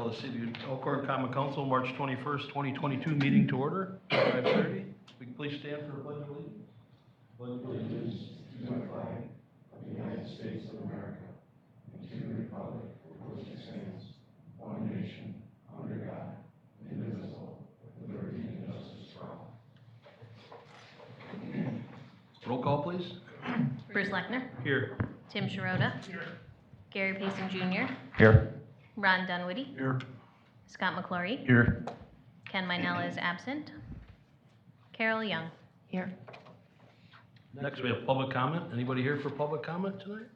call the City of Elkhorn Common Council March 21st, 2022 meeting to order, 5:30. We can please stand for a pledge of allegiance. Pledge allegiance to the flag of the United States of America and to the republic for which it stands, one nation, under God, indivisible, with liberty and justice for all. Roll call, please. Bruce Lechner. Here. Tim Sharota. Here. Gary Payson Jr. Here. Ron Dunwoody. Here. Scott McClory. Here. Ken Minella is absent. Carol Young. Here. Next, we have public comment. Anybody here for public comment tonight?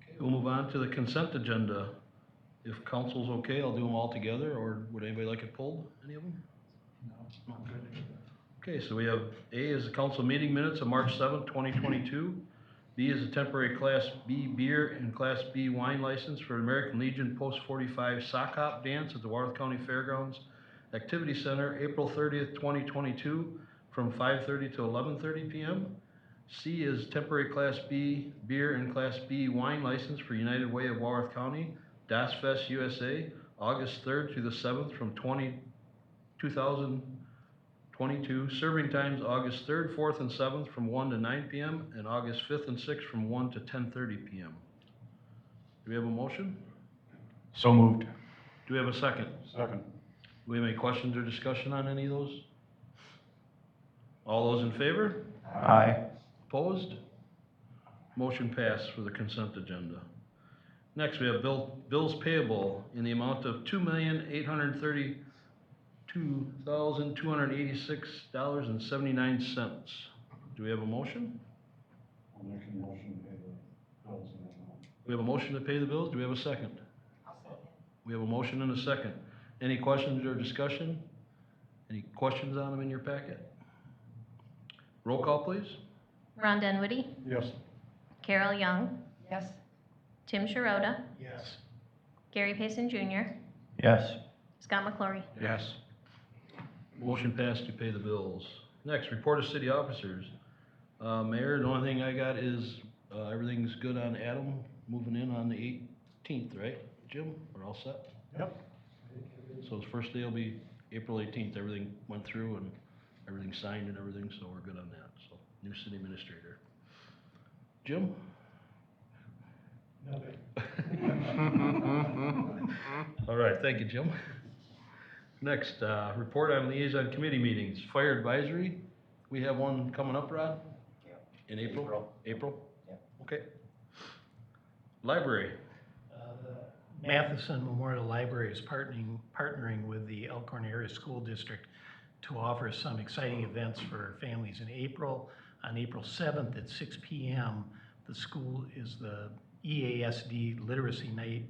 Okay, we'll move on to the consent agenda. If council's okay, I'll do them all together, or would anybody like it pulled, any of them? No. Okay, so we have A is the council meeting minutes of March 7th, 2022. B is a temporary Class B beer and Class B wine license for American Legion Post 45 Sock Hop Dance at the Warth County Fairgrounds Activity Center, April 30th, 2022, from 5:30 to 11:30 p.m. C is temporary Class B beer and Class B wine license for United Way of Warth County, Das Fest USA, August 3rd through the 7th from 2022, serving times August 3rd, 4th, and 7th from 1 to 9 p.m. and August 5th and 6th from 1 to 10:30 p.m. Do we have a motion? So moved. Do we have a second? Second. Do we have any questions or discussion on any of those? All those in favor? Aye. Opposed? Motion passed for the consent agenda. Next, we have bills payable in the amount of $2,832,286.79. Do we have a motion? I'll make a motion to pay the bills in that amount. We have a motion to pay the bills. Do we have a second? I'll second. We have a motion and a second. Any questions or discussion? Any questions on them in your packet? Roll call, please. Ron Dunwoody. Yes. Carol Young. Yes. Tim Sharota. Yes. Gary Payson Jr. Yes. Scott McClory. Yes. Motion passed to pay the bills. Next, report of city officers. Mayor, the only thing I got is everything's good on Adam moving in on the 18th, right, Jim? We're all set? Yep. So his first day will be April 18th. Everything went through and everything signed and everything, so we're good on that. So, new city administrator. Jim? Nothing. All right, thank you, Jim. Next, report on liaison committee meetings. Fire advisory, we have one coming up, Rod? Yeah. In April? April? Yeah. Okay. Library. The Matheson Memorial Library is partnering with the Elkhorn Area School District to offer some exciting events for families in April. On April 7th at 6 p.m., the school is the EASD Literacy Night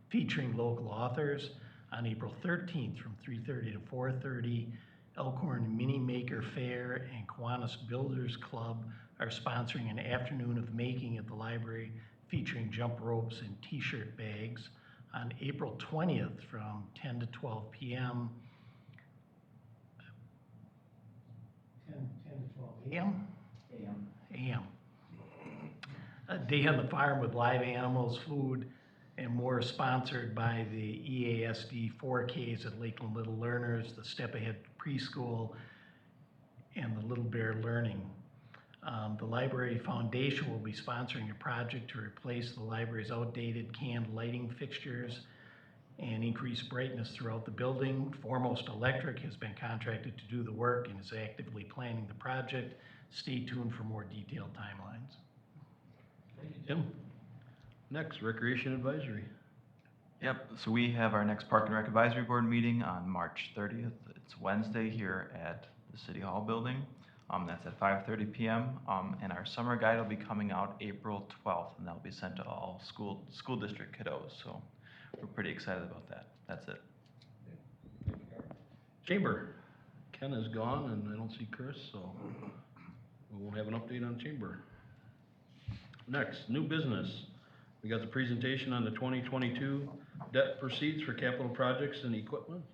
featuring local authors. On April 13th from 3:30 to 4:30, Elkhorn Mini Maker Fair and Kiwanis Builders Club are sponsoring an afternoon of making at the library featuring jump ropes and t-shirt bags. On April 20th from 10 to 12 p.m. 10 to 12 a.m. a.m. A day on the farm with live animals, food, and more, sponsored by the EASD 4Ks at Lakeland Little Learners, the Step Ahead Preschool, and the Little Bear Learning. The Library Foundation will be sponsoring a project to replace the library's outdated canned lighting fixtures and increase brightness throughout the building. Foremost Electric has been contracted to do the work and is actively planning the project. Stay tuned for more detailed timelines. Thank you, Tim. Next, recreation advisory. Yep, so we have our next Park and Rec Advisory Board meeting on March 30th. It's Wednesday here at the City Hall building. That's at 5:30 p.m. And our summer guide will be coming out April 12th, and that'll be sent to all school district kiddos. So we're pretty excited about that. That's it. Chamber. Ken is gone, and I don't see Chris, so we won't have an update on Chamber. Next, new business. We got the presentation on the 2022 debt proceeds for capital projects and equipment.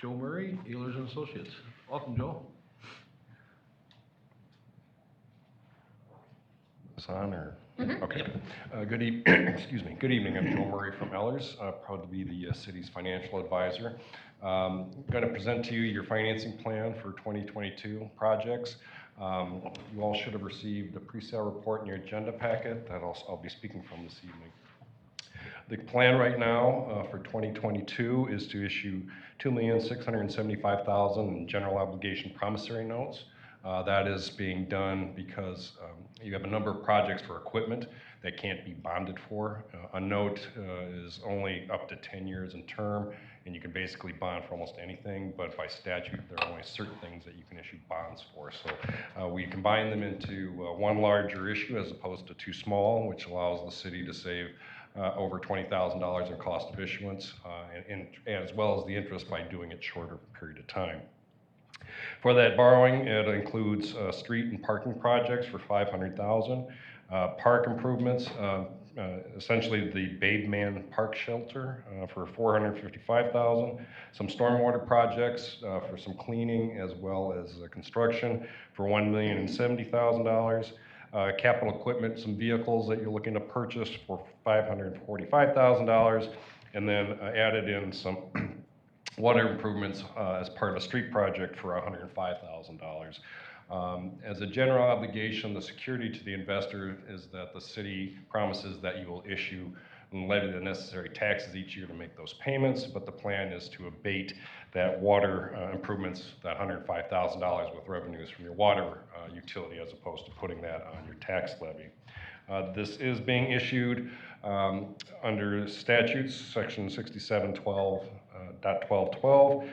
Joe Murray, Ehlers and Associates. Welcome, Joe. This on or? Okay. Excuse me. Good evening. I'm Joe Murray from Ellers. Proud to be the city's financial advisor. Going to present to you your financing plan for 2022 projects. You all should have received the pre-sale report in your agenda packet that I'll be speaking from this evening. The plan right now for 2022 is to issue $2,675,000 in general obligation promissory notes. That is being done because you have a number of projects for equipment that can't be bonded for. A note is only up to 10 years in term, and you can basically bond for almost anything, but by statute, there are only certain things that you can issue bonds for. So we combine them into one larger issue as opposed to two small, which allows the city to save over $20,000 in cost of issuance, as well as the interest by doing it shorter period of time. For that borrowing, it includes street and parking projects for $500,000, park improvements, essentially the Babe Man Park Shelter for $455,000, some stormwater projects for some cleaning as well as construction for $1,070,000. Capital equipment, some vehicles that you're looking to purchase for $545,000, and then added in some water improvements as part of a street project for $105,000. As a general obligation, the security to the investor is that the city promises that you will issue and levy the necessary taxes each year to make those payments, but the plan is to abate that water improvements, that $105,000 with revenues from your water utility as opposed to putting that on your tax levy. This is being issued under statutes, section 6712.1212.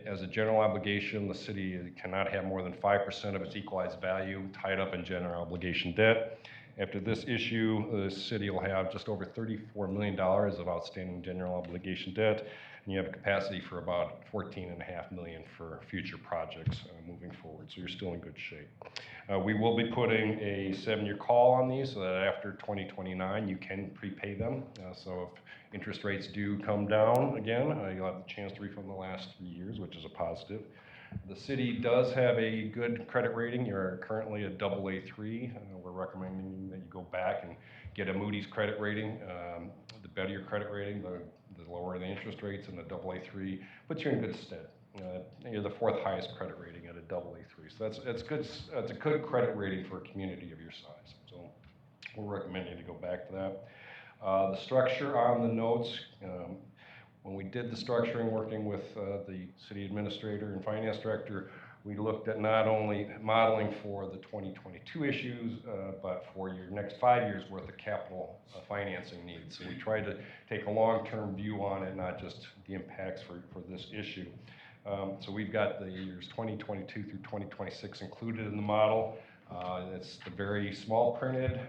As a general obligation, the city cannot have more than 5% of its equalized value tied up in general obligation debt. After this issue, the city will have just over $34 million of outstanding general obligation debt, and you have a capacity for about $14.5 million for future projects moving forward, so you're still in good shape. We will be putting a 7-year call on these so that after 2029 you can prepay them. So if interest rates do come down again, you'll have the chance to refund the last 3 years, which is a positive. The city does have a good credit rating. You're currently a AA3. We're recommending that you go back and get a Moody's credit rating. The better your credit rating, the lower the interest rates, and the AA3 puts you in good stead. You're the 4th highest credit rating at a AA3. So that's good. That's a good credit rating for a community of your size. So we're recommending to go back to that. The structure on the notes, when we did the structuring working with the city administrator and finance director, we looked at not only modeling for the 2022 issues, but for your next 5 years worth of capital financing needs. So we tried to take a long-term view on it, not just the impacts for this issue. So we've got the years 2022 through 2026 included in the model. It's the very small printed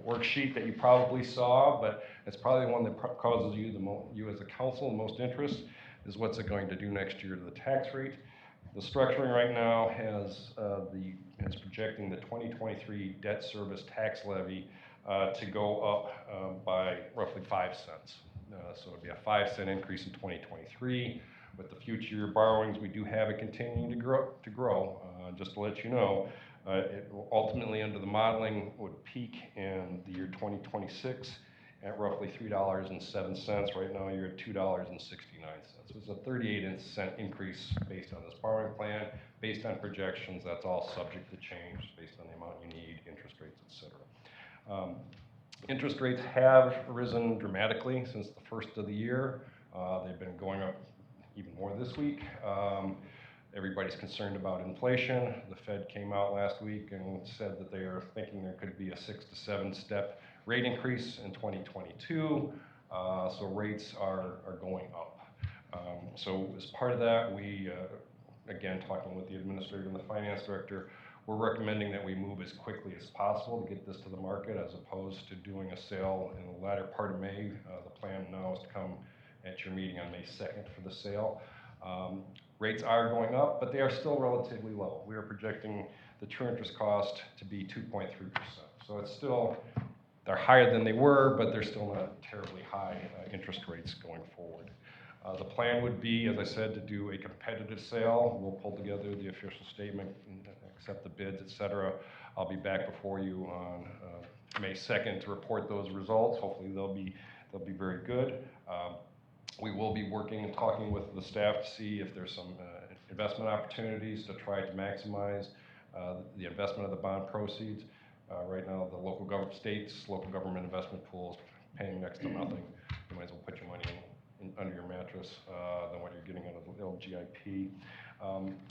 worksheet that you probably saw, but it's probably the one that causes you as a council the most interest, is what's it going to do next year to the tax rate. The structuring right now has is projecting the 2023 debt service tax levy to go up by roughly 5 cents. So it'd be a 5-cent increase in 2023. With the future year borrowings, we do have it continuing to grow. Just to let you know, it will ultimately, under the modeling, would peak in the year 2026 at roughly $3.07. Right now, you're at $2.69. So it's a 38-cent increase based on this borrowing plan, based on projections. That's all subject to change based on the amount you need, interest rates, etc. Interest rates have risen dramatically since the first of the year. They've been going up even more this week. Everybody's concerned about inflation. The Fed came out last week and said that they are thinking there could be a 6 to 7 step rate increase in 2022. So rates are going up. So as part of that, we, again, talking with the administrator and the finance director, we're recommending that we move as quickly as possible to get this to the market as opposed to doing a sale in the latter part of May. The plan now is to come at your meeting on May 2nd for the sale. Rates are going up, but they are still relatively low. We are projecting the true interest cost to be 2.3%. So it's still, they're higher than they were, but they're still not terribly high interest rates going forward. The plan would be, as I said, to do a competitive sale. We'll pull together the official statement accept the bids, et cetera. I'll be back before you on May 2nd to report those results. Hopefully they'll be very good. We will be working and talking with the staff to see if there's some investment opportunities to try to maximize the investment of the bond proceeds. Right now, the local government investment pool is paying next to nothing. You might as well put your money under your mattress than what you're getting out of the LGIP.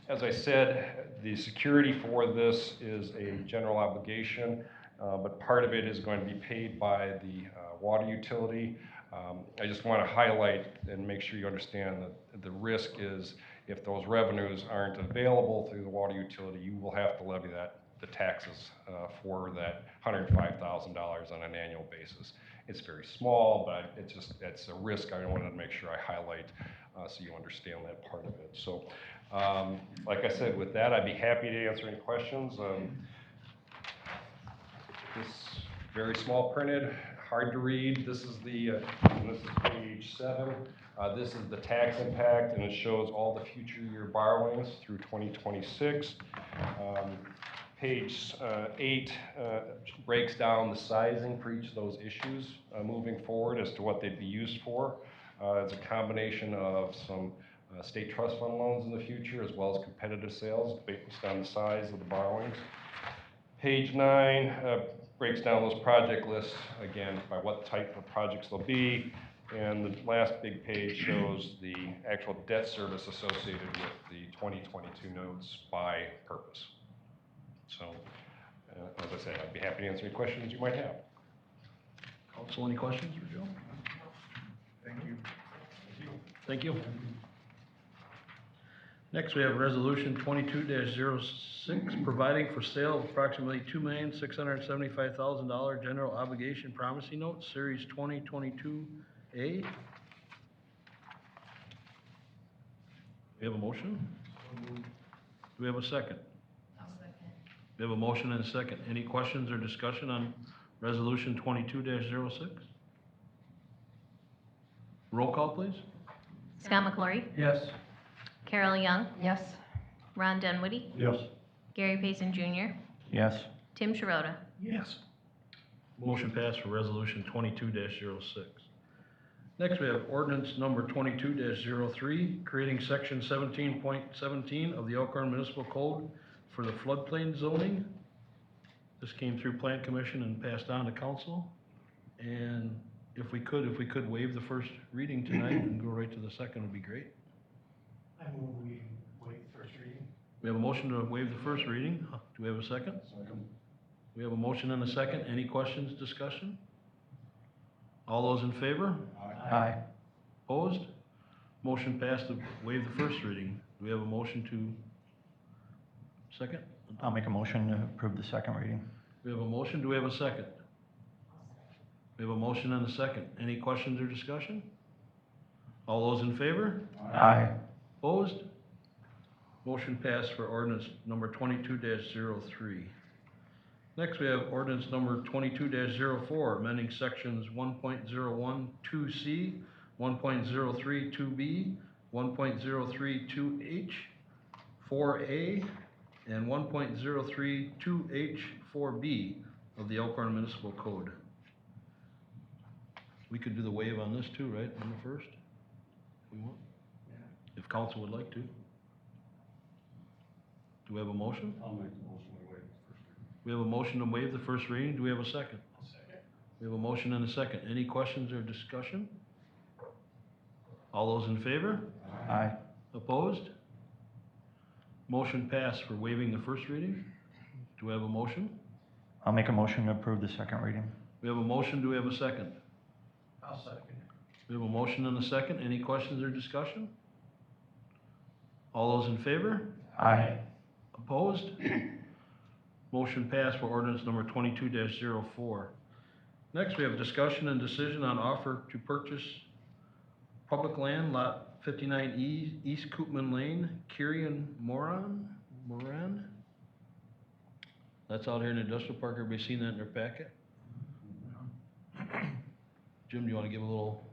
As I said, the security for this is a general obligation, but part of it is going to be paid by the water utility. I just want to highlight and make sure you understand that the risk is if those revenues aren't available through the water utility, you will have to levy the taxes for that $105,000 on an annual basis. It's very small, but it's a risk I wanted to make sure I highlight so you understand that part of it. So, like I said, with that, I'd be happy to answer any questions. This very small printed, hard to read. This is page 7. This is the tax impact, and it shows all the future year borrowings through 2026. Page 8 breaks down the sizing for each of those issues moving forward as to what they'd be used for. It's a combination of some state trust fund loans in the future as well as competitive sales based on the size of the borrowings. Page 9 breaks down those project lists, again, by what type of projects they'll be. And the last big page shows the actual debt service associated with the 2022 notes by purpose. So, as I said, I'd be happy to answer any questions you might have. Council, any questions for Joe? Thank you. Thank you. Next, we have resolution 22-06, providing for sale of approximately $2,675,000 general obligation promissory note, series 2022A. We have a motion? Do we have a second? We have a motion and a second. Any questions or discussion on resolution 22-06? Roll call, please. Scott McClory, Yes. Carol Young, Yes. Ron Dunwoody, Yes. Gary Payson Jr., Yes. Tim Sharota. Yes. Motion passed for resolution 22-06. Next, we have ordinance number 22-03, creating section 17.17 of the Elkhorn Municipal Code for the floodplain zoning. This came through Plan Commission and passed on to council. And if we could waive the first reading tonight and go right to the second would be great. I move we waive the first reading. We have a motion to waive the first reading. Do we have a second? Second. We have a motion and a second. Any questions, discussion? All those in favor? Aye. Opposed? Motion passed to waive the first reading. Do we have a motion to second? I'll make a motion to approve the second reading. We have a motion. Do we have a second? We have a motion and a second. Any questions or discussion? All those in favor? Aye. Opposed? Motion passed for ordinance number 22-03. Next, we have ordinance number 22-04, amending sections 1.012C, 1.032B, 1.032H, 4A, and 1.032H, 4B of the Elkhorn Municipal Code. We could do the waive on this too, right, on the first? If we want? If council would like to. Do we have a motion? I'll make the motion to waive the first reading. We have a motion to waive the first reading. Do we have a second? Second. We have a motion and a second. Any questions or discussion? All those in favor? Aye. Opposed? Motion passed for waiving the first reading. Do we have a motion? I'll make a motion to approve the second reading. We have a motion. Do we have a second? I'll second. We have a motion and a second. Any questions or discussion? All those in favor? Aye. Opposed? Motion passed for ordinance number 22-04. Next, we have discussion and decision on offer to purchase public land, lot 59E, East Koopman Lane, Kirian Moran? That's out here in the industrial park. Everybody seen that in their packet? Jim, do you want to give a little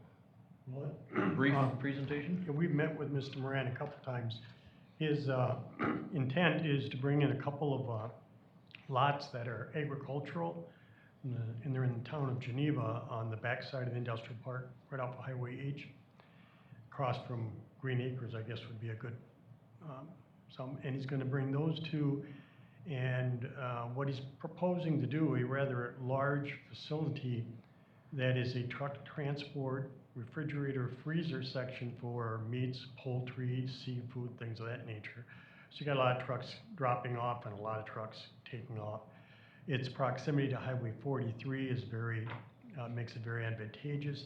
What? brief presentation? Yeah, we've met with Mr. Moran a couple times, His intent is to bring in a couple of lots that are agricultural, and they're in the town of Geneva on the backside of the industrial park, right off of Highway H. Across from Green Acres, I guess would be a good, and he's gonna bring those two. And what he's proposing to do, a rather large facility that is a truck transport, refrigerator, freezer section for meats, poultry, seafood, things of that nature. So you got a lot of trucks dropping off and a lot of trucks taking off. Its proximity to Highway 43 is makes it very advantageous.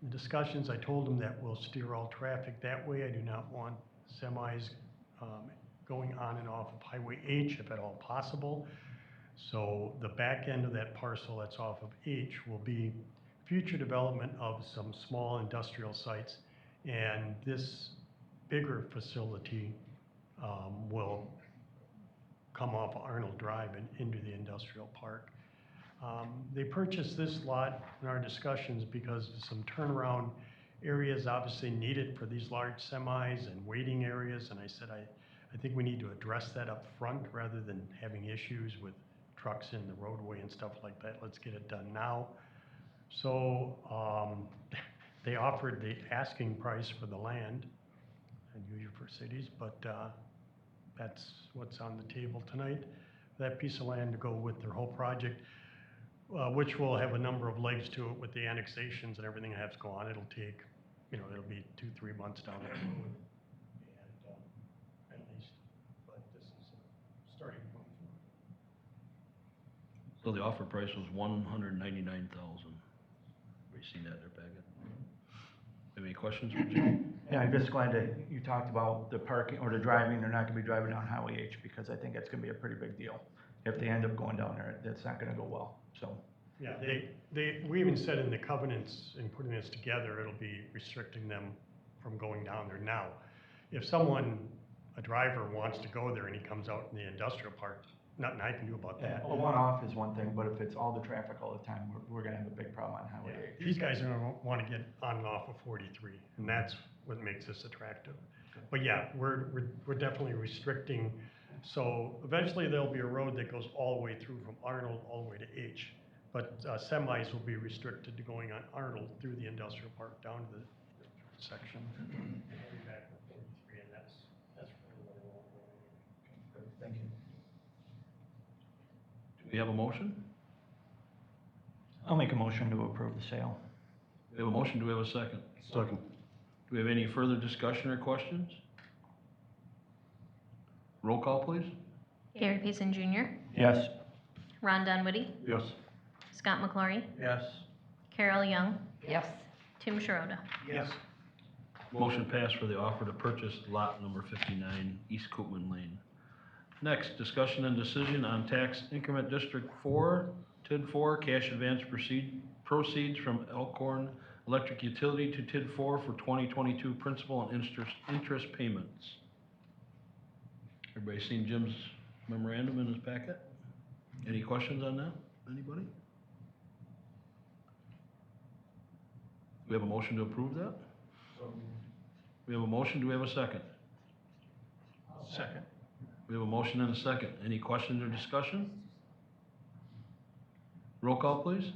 The discussions, I told him that we'll steer all traffic that way. I do not want semis going on and off of Highway H if at all possible. So the back end of that parcel that's off of H will be future development of some small industrial sites, and this bigger facility will come off Arnold Drive and into the industrial park. They purchased this lot in our discussions because of some turnaround areas obviously needed for these large semis and waiting areas, and I said I think we need to address that up front rather than having issues with trucks in the roadway and stuff like that. Let's get it done now. So they offered the asking price for the land, unusual for cities, but that's what's on the table tonight. That piece of land to go with their whole project, which will have a number of legs to it with the annexations and everything that has to go on. It'll take, it'll be 2-3 months down the road, and at least, but this is a starting point. So the offer price was $199,000. We've seen that in their packet. Any questions for Jim? Yeah, I'm just glad that you talked about the parking or the driving. They're not gonna be driving down Highway H, because I think that's gonna be a pretty big deal. If they end up going down there, that's not gonna go well, so. Yeah, we even said in the covenants in putting this together, it'll be restricting them from going down there. Now, if a driver wants to go there and he comes out in the industrial park, nothing I can do about that. A one-off is one thing, but if it's all the traffic all the time, we're gonna have a big problem on Highway H. These guys are gonna wanna get on and off of 43, and that's what makes this attractive. But yeah, we're definitely restricting, so eventually there'll be a road that goes all the way through from Arnold all the way to H. But semis will be restricted to going on Arnold through the industrial park down to the section. Back to 43, and that's really what I want. Good, thank you. Do we have a motion? I'll make a motion to approve the sale. We have a motion, do we have a second? Second. Do we have any further discussion or questions? Roll call, please. Gary Payson Jr., Yes. Ron Dunwoody, Yes. Scott McClory, Yes. Carol Young. Yes. Tim Sharota. Yes. Motion passed for the offer to purchase lot number 59, East Coopman Lane. Next, discussion and decision on tax increment District 4, TID 4, cash advance proceeds from Elkhorn Electric Utility to TID 4 for 2022 principal and interest payments. Everybody seen Jim's memorandum in his packet? Any questions on that? Anybody? We have a motion to approve that? We have a motion, do we have a second? Second. We have a motion and a second. Any questions or discussion? Roll call, please.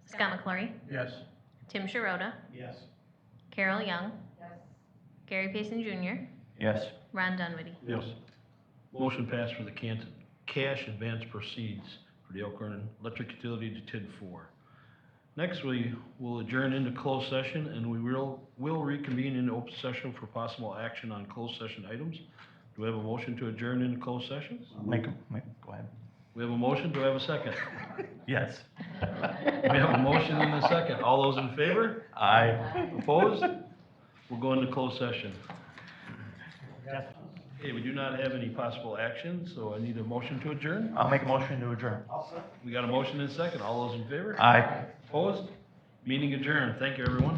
Scott McClory, Yes. Tim Sharota, Yes. Carol Young. Gary Payson Jr., Yes. Ron Dunwoody. Yes. Motion passed for the cash advance proceeds for the Elkhorn Electric Utility to TID 4. Next, we will adjourn into closed session, and we will reconvene in open session for possible action on closed session items. Do we have a motion to adjourn into closed session? Go ahead. We have a motion, do we have a second? Yes. We have a motion and a second. All those in favor? Aye. Opposed? We'll go into closed session. Okay, we do not have any possible action, so I need a motion to adjourn. I'll make a motion to adjourn. We got a motion and a second. All those in favor? Aye. Opposed? Meeting adjourned. Thank you, everyone.